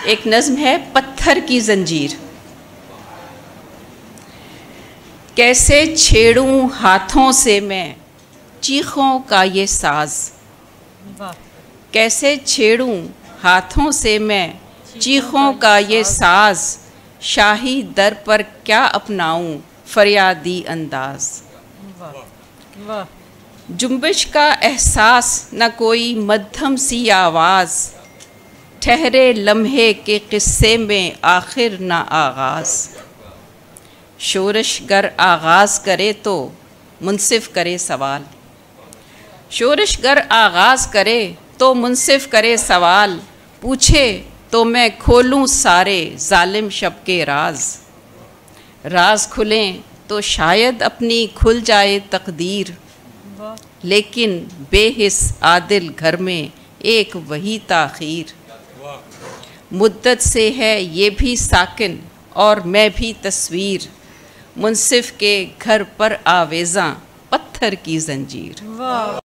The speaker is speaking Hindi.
एक नज़्म है पत्थर की जंजीर। कैसे छेड़ूं हाथों से मैं चीखों का ये साज, कैसे छेड़ूं हाथों से मैं चीखों का ये साज, शाही दर पर क्या अपनाऊं फरियादी अंदाज। जुम्बिश का एहसास न कोई मध्यम सी आवाज़, ठहरे लम्हे के किस्से में आखिर ना आगाज़। शोरश गर आगाज़ करे तो मुनसिफ करे सवाल, शोरश गर आगाज़ करे तो मुनसिफ करे सवाल, पूछे तो मैं खोलूं सारे जालिम शब के राज। राज खुलें तो शायद अपनी खुल जाए तकदीर, लेकिन बेहिस आदिल घर में एक वही ताख़ीर। मुद्दत से है ये भी साकिन और मैं भी तस्वीर, मुनसिफ के घर पर आवेज़ां पत्थर की जंजीर।